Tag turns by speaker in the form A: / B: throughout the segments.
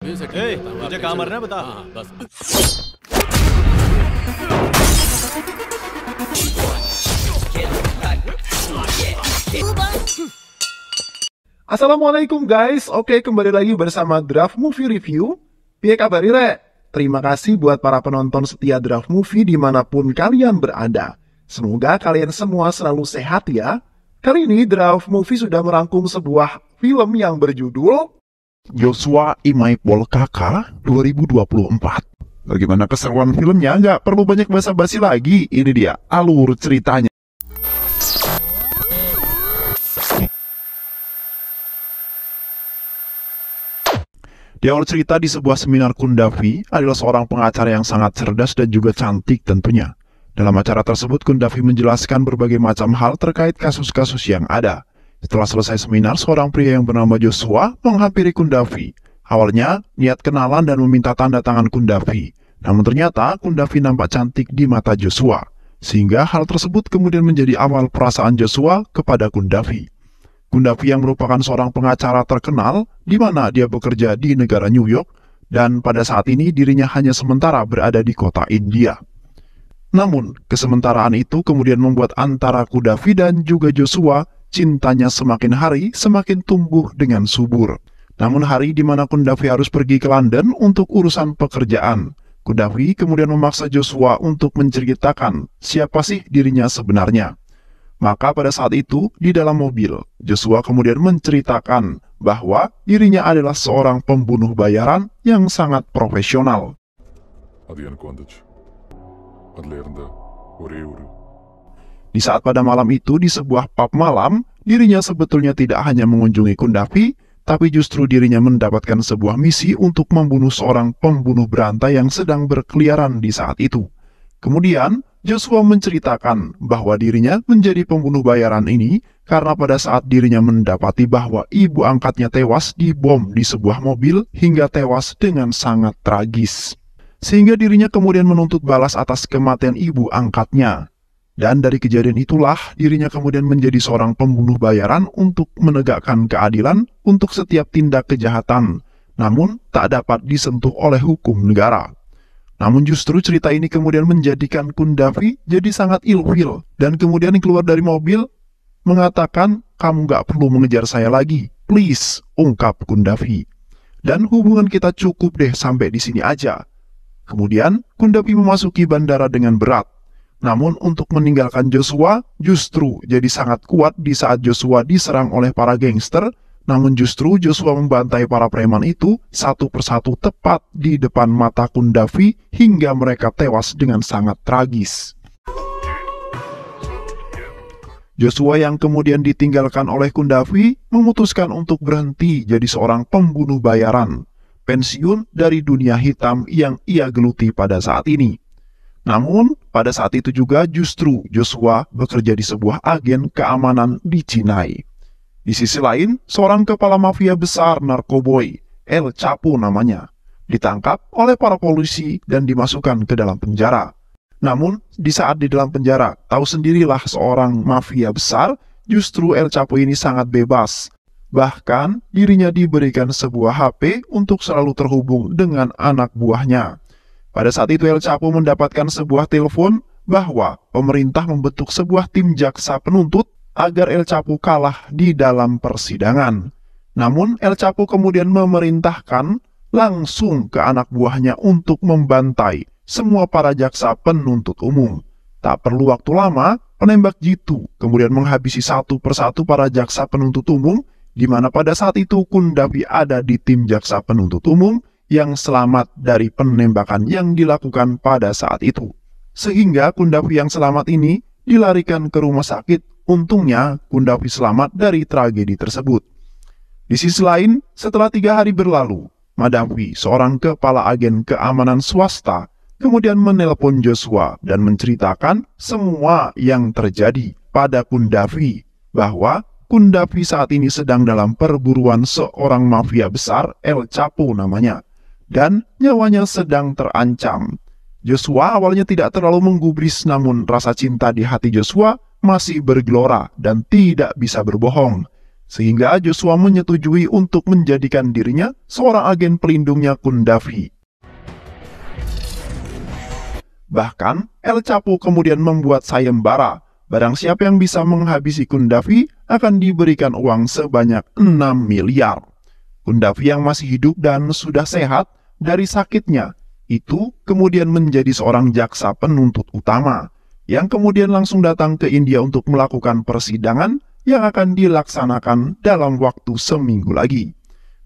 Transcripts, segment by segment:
A: तुझे कहाँ मरना है बता।
B: हाँ बस।
C: Assalamualaikum guys, oke kembali lagi bersama Draft Movie Review. Piye kabar Ire? Terima kasih buat para penonton setia Draft Movie dimanapun kalian berada. Semoga kalian semua selalu sehat ya. Kali ini Draft Movie sudah merangkum sebuah film yang berjudul Joshua Imaipol Kaka 2024. Bagaimana keseruan filmnya? Nggak perlu banyak basa-basi lagi, ini dia alur ceritanya. Di awal cerita di sebuah seminar Kundavi adalah seorang pengacara yang sangat cerdas dan juga cantik tentunya. Dalam acara tersebut Kundavi menjelaskan berbagai macam hal terkait kasus-kasus yang ada. Setelah selesai seminar, seorang pria yang bernama Joshua menghampiri Kundavi. Awalnya niat kenalan dan meminta tanda tangan Kundavi. Namun ternyata Kundavi nampak cantik di mata Joshua. Sehingga hal tersebut kemudian menjadi awal perasaan Joshua kepada Kundavi. Kundavi yang merupakan seorang pengacara terkenal di mana dia bekerja di negara New York dan pada saat ini dirinya hanya sementara berada di kota India. Namun, kesementaraan itu kemudian membuat antara Kundavi dan juga Joshua cintanya semakin hari semakin tumbuh dengan subur. Namun hari di mana Kundavi harus pergi ke London untuk urusan pekerjaan, Kundavi kemudian memaksa Joshua untuk menceritakan siapa sih dirinya sebenarnya. Maka pada saat itu, di dalam mobil, Joshua kemudian menceritakan bahwa dirinya adalah seorang pembunuh bayaran yang sangat profesional. Di saat pada malam itu, di sebuah pub malam, dirinya sebetulnya tidak hanya mengunjungi Kundavi, tapi justru dirinya mendapatkan sebuah misi untuk membunuh seorang pembunuh berantai yang sedang berkeliaran di saat itu. Kemudian, Joshua menceritakan bahwa dirinya menjadi pembunuh bayaran ini karena pada saat dirinya mendapati bahwa ibu angkatnya tewas dibom di sebuah mobil hingga tewas dengan sangat tragis. Sehingga dirinya kemudian menuntut balas atas kematian ibu angkatnya. Dan dari kejadian itulah dirinya kemudian menjadi seorang pembunuh bayaran untuk menegakkan keadilan untuk setiap tindak kejahatan, namun tak dapat disentuh oleh hukum negara. Namun justru cerita ini kemudian menjadikan Kundavi jadi sangat ilfil dan kemudian keluar dari mobil mengatakan, "Kamu gak perlu mengejar saya lagi, please," ungkap Kundavi. "Dan hubungan kita cukup deh sampai di sini aja." Kemudian Kundavi memasuki bandara dengan berat. Namun untuk meninggalkan Joshua justru jadi sangat kuat di saat Joshua diserang oleh para gangster. Namun justru Joshua membantai para preman itu satu persatu tepat di depan mata Kundavi hingga mereka tewas dengan sangat tragis. Joshua yang kemudian ditinggalkan oleh Kundavi memutuskan untuk berhenti jadi seorang pembunuh bayaran, pensiun dari dunia hitam yang ia geluti pada saat ini. Namun pada saat itu juga justru Joshua bekerja di sebuah agen keamanan di Chennai. Di sisi lain, seorang kepala mafia besar narkoboy, El Chapo namanya, ditangkap oleh para polisi dan dimasukkan ke dalam penjara. Namun, di saat di dalam penjara, tahu sendirilah seorang mafia besar, justru El Chapo ini sangat bebas. Bahkan, dirinya diberikan sebuah HP untuk selalu terhubung dengan anak buahnya. Pada saat itu El Chapo mendapatkan sebuah telepon bahwa pemerintah membentuk sebuah tim jaksa penuntut agar El Chapo kalah di dalam persidangan. Namun El Chapo kemudian memerintahkan langsung ke anak buahnya untuk membantai semua para jaksa penuntut umum. Tak perlu waktu lama, penembak jitu kemudian menghabisi satu persatu para jaksa penuntut umum, di mana pada saat itu Kundavi ada di tim jaksa penuntut umum yang selamat dari penembakan yang dilakukan pada saat itu. Sehingga Kundavi yang selamat ini dilarikan ke rumah sakit. Untungnya, Kundavi selamat dari tragedi tersebut. Di sisi lain, setelah 3 hari berlalu, Madavi, seorang kepala agen keamanan swasta, kemudian menelpon Joshua dan menceritakan semua yang terjadi pada Kundavi, bahwa Kundavi saat ini sedang dalam perburuan seorang mafia besar, El Chapo namanya, dan nyawanya sedang terancam. Joshua awalnya tidak terlalu menggubris, namun rasa cinta di hati Joshua masih bergelora dan tidak bisa berbohong. sehingga Joshua menyetujui untuk menjadikan dirinya seorang agen pelindungnya Qundafi. Bahkan, El Chapo kemudian membuat sayembara. Barang siapa yang bisa menghabisi Qundafi akan diberikan uang sebanyak 6 miliar. Qundafi yang masih hidup dan sudah sehat dari sakitnya, itu kemudian menjadi seorang jaksa penuntut utama, yang kemudian langsung datang ke India untuk melakukan persidangan yang akan dilaksanakan dalam waktu seminggu lagi.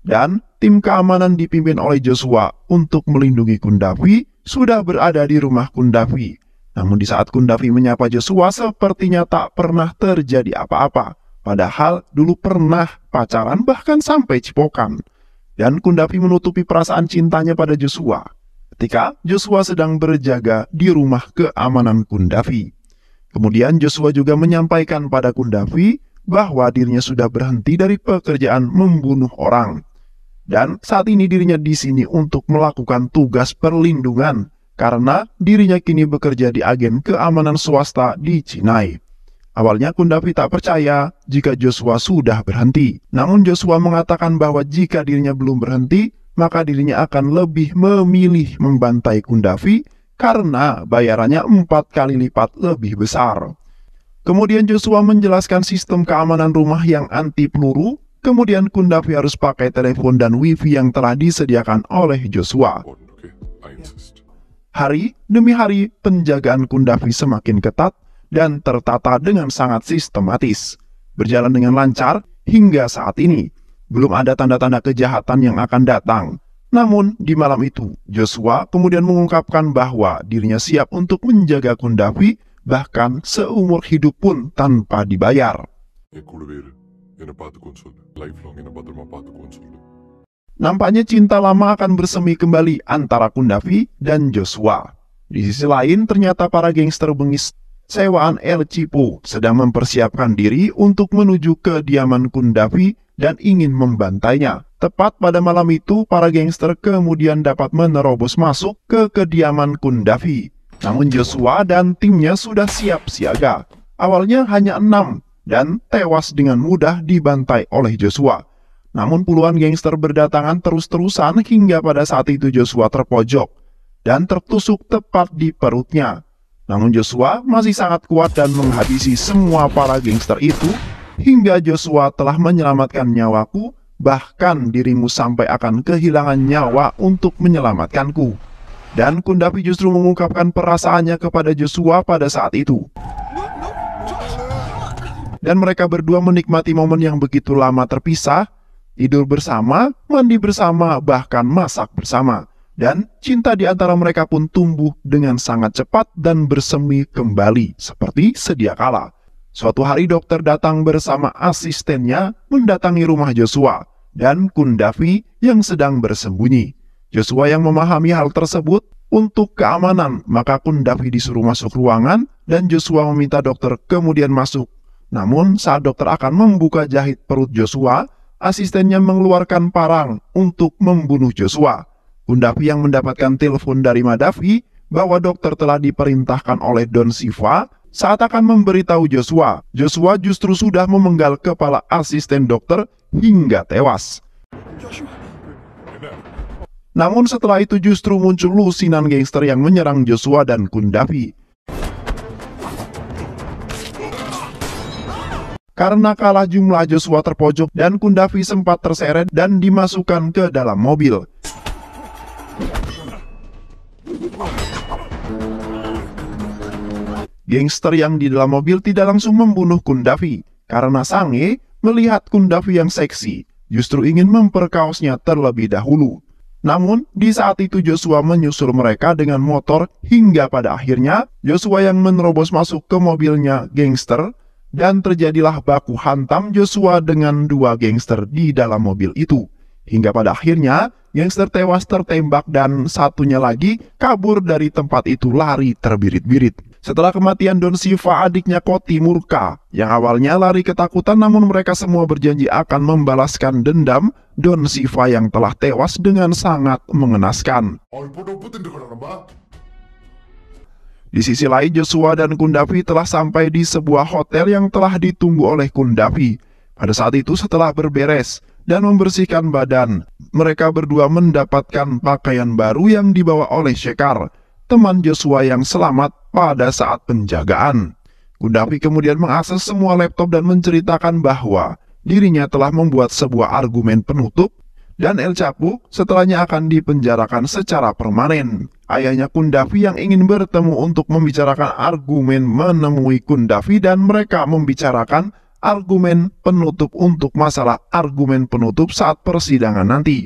C: Dan tim keamanan dipimpin oleh Joshua untuk melindungi Qundafi sudah berada di rumah Qundafi. Namun di saat Qundafi menyapa Joshua, sepertinya tak pernah terjadi apa-apa. Padahal dulu pernah pacaran bahkan sampai cipokan. Dan Qundafi menutupi perasaan cintanya pada Joshua ketika Joshua sedang berjaga di rumah keamanan Qundafi. Kemudian Joshua juga menyampaikan pada Qundafi bahwa dirinya sudah berhenti dari pekerjaan membunuh orang. Dan saat ini dirinya di sini untuk melakukan tugas perlindungan karena dirinya kini bekerja di agen keamanan swasta di Chennai. Awalnya Qundafi tak percaya jika Joshua sudah berhenti. Namun Joshua mengatakan bahwa jika dirinya belum berhenti, maka dirinya akan lebih memilih membantai Qundafi karena bayarannya 4 kali lipat lebih besar. Kemudian Joshua menjelaskan sistem keamanan rumah yang anti peluru. Kemudian Qundafi harus pakai telepon dan wifi yang telah disediakan oleh Joshua. Hari demi hari penjagaan Qundafi semakin ketat dan tertata dengan sangat sistematis. Berjalan dengan lancar hingga saat ini. Belum ada tanda-tanda kejahatan yang akan datang. Namun di malam itu, Joshua kemudian mengungkapkan bahwa dirinya siap untuk menjaga Qundafi bahkan seumur hidup pun tanpa dibayar. Nampaknya cinta lama akan bersemi kembali antara Qundafi dan Joshua. Di sisi lain, ternyata para gangster bengis sewaan El Chapo sedang mempersiapkan diri untuk menuju ke kediaman Qundafi dan ingin membantainya. Tepat pada malam itu, para gangster kemudian dapat menerobos masuk ke kediaman Qundafi. Namun Joshua dan timnya sudah siap siaga. Awalnya hanya 6 dan tewas dengan mudah dibantai oleh Joshua. Namun puluhan gangster berdatangan terus-terusan hingga pada saat itu Joshua terpojok dan tertusuk tepat di perutnya. Namun Joshua masih sangat kuat dan menghabisi semua para gangster itu hingga Joshua telah menyelamatkan nyawaku, bahkan dirimu sampai akan kehilangan nyawa untuk menyelamatkanku. Dan Qundafi justru mengungkapkan perasaannya kepada Joshua pada saat itu. Dan mereka berdua menikmati momen yang begitu lama terpisah, tidur bersama, mandi bersama, bahkan masak bersama. Dan cinta di antara mereka pun tumbuh dengan sangat cepat dan bersemi kembali seperti sedia kala. Suatu hari dokter datang bersama asistennya mendatangi rumah Joshua dan Qundafi yang sedang bersembunyi. Joshua yang memahami hal tersebut untuk keamanan, maka Qundafi disuruh masuk ruangan dan Joshua meminta dokter kemudian masuk. Namun saat dokter akan membuka jahit perut Joshua, asistennya mengeluarkan parang untuk membunuh Joshua. Qundafi yang mendapatkan telepon dari Madhavi bahwa dokter telah diperintahkan oleh Don Siva saat akan memberitahu Joshua. Joshua justru sudah memenggal kepala asisten dokter hingga tewas. Namun setelah itu justru muncul lusinan gangster yang menyerang Joshua dan Qundafi. Karena kalah jumlah, Joshua terpojok dan Qundafi sempat terseret dan dimasukkan ke dalam mobil. Gangster yang di dalam mobil tidak langsung membunuh Qundafi karena sange melihat Qundafi yang seksi, justru ingin memperkaosnya terlebih dahulu. Namun, di saat itu Joshua menyusul mereka dengan motor hingga pada akhirnya Joshua yang menerobos masuk ke mobilnya gangster dan terjadilah baku hantam Joshua dengan 2 gangster di dalam mobil itu. Hingga pada akhirnya gangster tewas tertembak dan satunya lagi kabur dari tempat itu lari terbirit-birit. Setelah kematian Don Siva, adiknya Koti murka, yang awalnya lari ketakutan namun mereka semua berjanji akan membalaskan dendam Don Siva yang telah tewas dengan sangat mengenaskan. Di sisi lain, Joshua dan Qundafi telah sampai di sebuah hotel yang telah ditunggu oleh Qundafi. Pada saat itu setelah berberes dan membersihkan badan, mereka berdua mendapatkan pakaian baru yang dibawa oleh Shekhar, teman Joshua yang selamat pada saat penjagaan. Gundafi kemudian mengakses semua laptop dan menceritakan bahwa dirinya telah membuat sebuah argumen penutup dan El Chapo setelahnya akan dipenjarakan secara permanen. Ayahnya Gundafi yang ingin bertemu untuk membicarakan argumen menemui Gundafi dan mereka membicarakan argumen penutup untuk masalah argumen penutup saat persidangan nanti.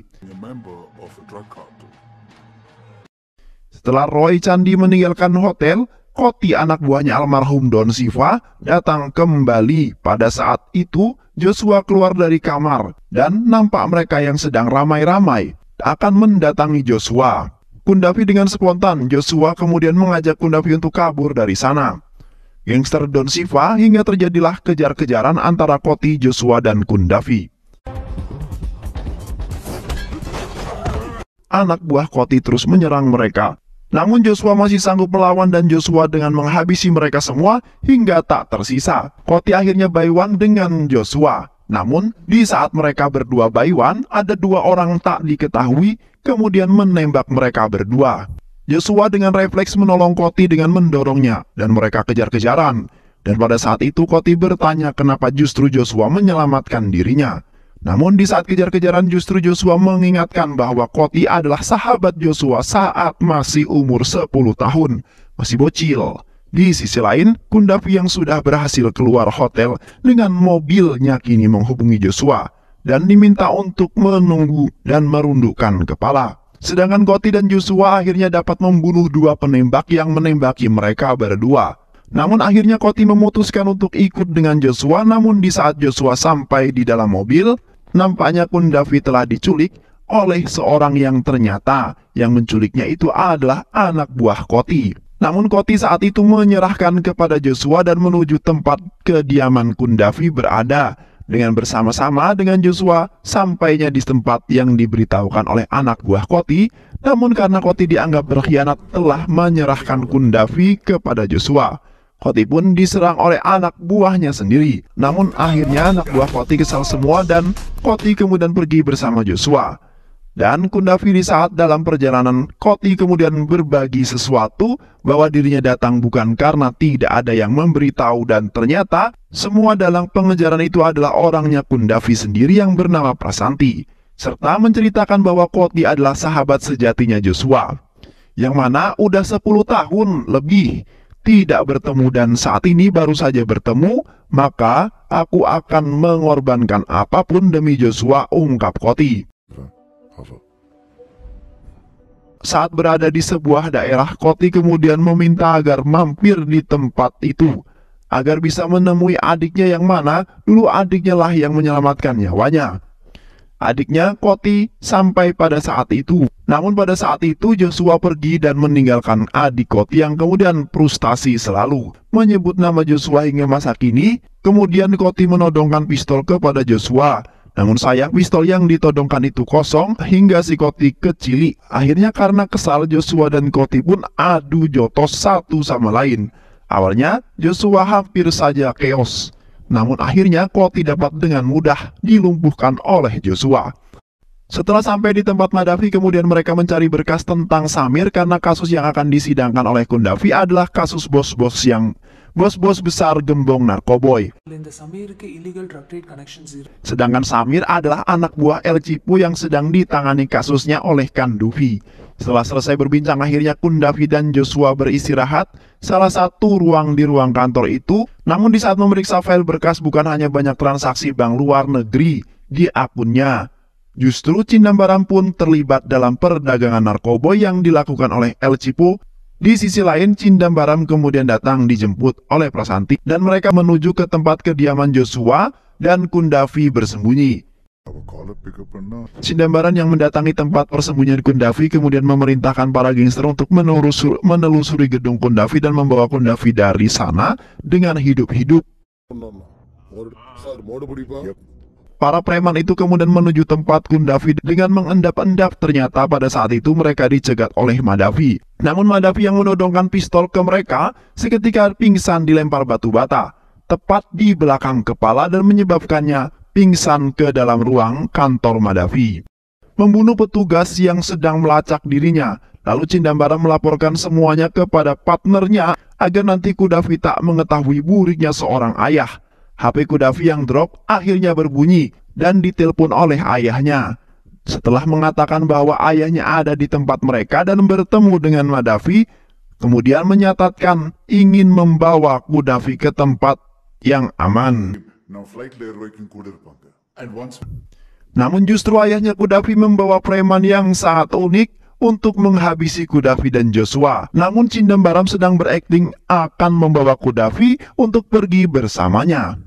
C: Setelah Roy Chandi meninggalkan hotel, Koti anak buahnya almarhum Don Siva datang kembali. Pada saat itu Joshua keluar dari kamar dan nampak mereka yang sedang ramai-ramai akan mendatangi Joshua. Gundafi dengan spontan, Joshua kemudian mengajak Gundafi untuk kabur dari sana. Gangster Don Siva hingga terjadilah kejar-kejaran antara Koti, Joshua, dan Gundafi. Anak buah Koti terus menyerang mereka. Namun Joshua masih sanggup melawan dan Joshua dengan menghabisi mereka semua hingga tak tersisa. Koti akhirnya buy one dengan Joshua. Namun di saat mereka berdua buy one, ada dua orang tak diketahui kemudian menembak mereka berdua. Joshua dengan refleks menolong Koti dengan mendorongnya dan mereka kejar-kejaran. Dan pada saat itu Koti bertanya kenapa justru Joshua menyelamatkan dirinya. Namun di saat kejar-kejaran justru Joshua mengingatkan bahwa Koti adalah sahabat Joshua saat masih umur 10 tahun, masih bocil. Di sisi lain, Gundafi yang sudah berhasil keluar hotel dengan mobilnya kini menghubungi Joshua dan diminta untuk menunggu dan merundukkan kepala. Sedangkan Koti dan Joshua akhirnya dapat membunuh dua penembak yang menembaki mereka berdua. Namun akhirnya Koti memutuskan untuk ikut dengan Joshua, namun di saat Joshua sampai di dalam mobil, nampaknya Gundafi telah diculik oleh seorang yang ternyata yang menculiknya itu adalah anak buah Koti. Namun Koti saat itu menyerahkan kepada Joshua dan menuju tempat kediaman Gundafi berada. Dengan bersama-sama dengan Joshua, sampainya di tempat yang diberitahukan oleh anak buah Koti. Namun karena Koti dianggap berkhianat telah menyerahkan Gundafi kepada Joshua, Koti pun diserang oleh anak buahnya sendiri. Namun akhirnya anak buah Koti kesal semua dan Koti kemudian pergi bersama Joshua. Dan Gundafi di saat dalam perjalanan, Koti kemudian berbagi sesuatu bahwa dirinya datang bukan karena tidak ada yang memberitahu dan ternyata semua dalam pengejaran itu adalah orangnya Gundafi sendiri yang bernama Prasanti. Serta menceritakan bahwa Koti adalah sahabat sejatinya Joshua, yang mana udah 10 tahun lebih tidak bertemu dan saat ini baru saja bertemu, maka aku akan mengorbankan apapun demi Joshua, ungkap Koti. Saat berada di sebuah daerah, Koti kemudian meminta agar mampir di tempat itu agar bisa menemui adiknya yang mana dulu adiknya lah yang menyelamatkan nyawanya. Adiknya Koti sampai pada saat itu. Namun pada saat itu Joshua pergi dan meninggalkan adik Koti yang kemudian frustasi selalu menyebut nama Joshua hingga masa kini. Kemudian Koti menodongkan pistol kepada Joshua. Namun sayang pistol yang ditodongkan itu kosong hingga si Koti kecili. Akhirnya karena kesal Joshua dan Koti pun adu jotos satu sama lain. Awalnya Joshua hampir saja chaos. Namun akhirnya Koti dapat dengan mudah dilumpuhkan oleh Joshua. Setelah sampai di tempat Madafi, kemudian mereka mencari berkas tentang Samir karena kasus yang akan disidangkan oleh Gundafi adalah kasus bos-bos besar gembong narkoboy. Sedangkan Samir adalah anak buah El Chapo yang sedang ditangani kasusnya oleh Gundafi. Setelah selesai berbincang, akhirnya Gundafi dan Joshua beristirahat salah satu ruang di ruang kantor itu. Namun di saat memeriksa file berkas, bukan hanya banyak transaksi bank luar negeri di akunnya, justru Cindambaram pun terlibat dalam perdagangan narkoba yang dilakukan oleh El Chapo. Di sisi lain, Cindambaram kemudian datang dijemput oleh Prasanti dan mereka menuju ke tempat kediaman Joshua dan Gundafi bersembunyi. Cindambaram yang mendatangi tempat persembunyian Gundafi kemudian memerintahkan para gangster untuk menelusuri gedung Gundafi dan membawa Gundafi dari sana dengan hidup-hidup. Para preman itu kemudian menuju tempat Gundafi dengan mengendap-endap. Ternyata pada saat itu mereka dicegat oleh Madafi. Namun Madafi yang menodongkan pistol ke mereka seketika pingsan dilempar batu bata tepat di belakang kepala dan menyebabkannya pingsan ke dalam ruang kantor Madavi. Membunuh petugas yang sedang melacak dirinya. Lalu Cindambaran melaporkan semuanya kepada partnernya agar nanti Kudavi tak mengetahui buriknya seorang ayah. HP Kudavi yang drop akhirnya berbunyi dan ditelepon oleh ayahnya. Setelah mengatakan bahwa ayahnya ada di tempat mereka dan bertemu dengan Madavi, kemudian menyatakan ingin membawa Kudavi ke tempat yang aman. Namun justru ayahnya Kudavi membawa preman yang sangat unik untuk menghabisi Kudavi dan Joshua. Namun Cindambaran sedang berakting akan membawa Kudavi untuk pergi bersamanya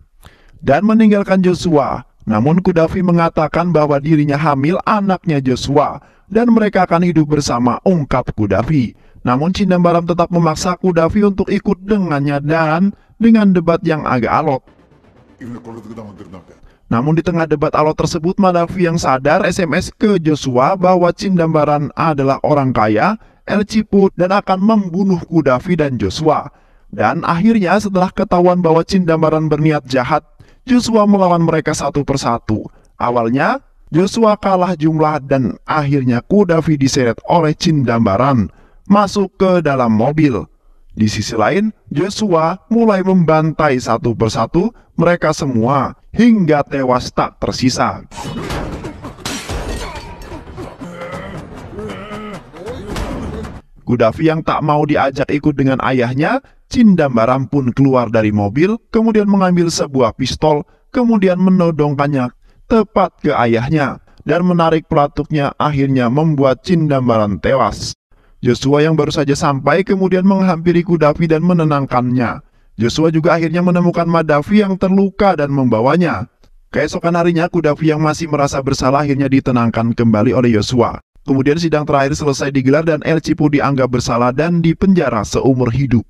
C: dan meninggalkan Joshua. Namun Kudavi mengatakan bahwa dirinya hamil anaknya Joshua dan mereka akan hidup bersama, ungkap Kudavi. Namun Cindambaran tetap memaksa Kudavi untuk ikut dengannya dan dengan debat yang agak alot. Namun di tengah debat alot tersebut, Madavi yang sadar SMS ke Joshua bahwa Cindambaran adalah orang kaya, El Cipu, dan akan membunuh Kudavi dan Joshua. Dan akhirnya setelah ketahuan bahwa Cindambaran berniat jahat, Joshua melawan mereka satu persatu. Awalnya Joshua kalah jumlah dan akhirnya Kudavi diseret oleh Cindambaran masuk ke dalam mobil. Di sisi lain, Joshua mulai membantai satu persatu mereka semua hingga tewas tak tersisa. Kudavi yang tak mau diajak ikut dengan ayahnya, Cindambaran pun keluar dari mobil, kemudian mengambil sebuah pistol, kemudian menodongkannya tepat ke ayahnya, dan menarik pelatuknya akhirnya membuat Cindambaran tewas. Joshua yang baru saja sampai kemudian menghampiri Kudavi dan menenangkannya. Joshua juga akhirnya menemukan Madavi yang terluka dan membawanya. Keesokan harinya Kudavi yang masih merasa bersalah akhirnya ditenangkan kembali oleh Joshua. Kemudian sidang terakhir selesai digelar dan El Cipu dianggap bersalah dan dipenjara seumur hidup.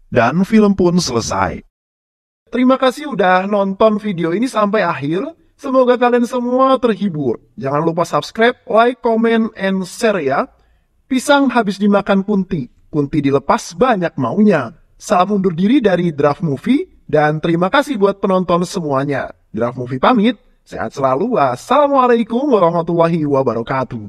C: Dan film pun selesai. Terima kasih udah nonton video ini sampai akhir. Semoga kalian semua terhibur. Jangan lupa subscribe, like, comment, and share ya. Pisang habis dimakan kunti, kunti dilepas banyak maunya. Salam undur diri dari Draft Movie, dan terima kasih buat penonton semuanya. Draft Movie pamit, sehat selalu, wassalamualaikum warahmatullahi wabarakatuh.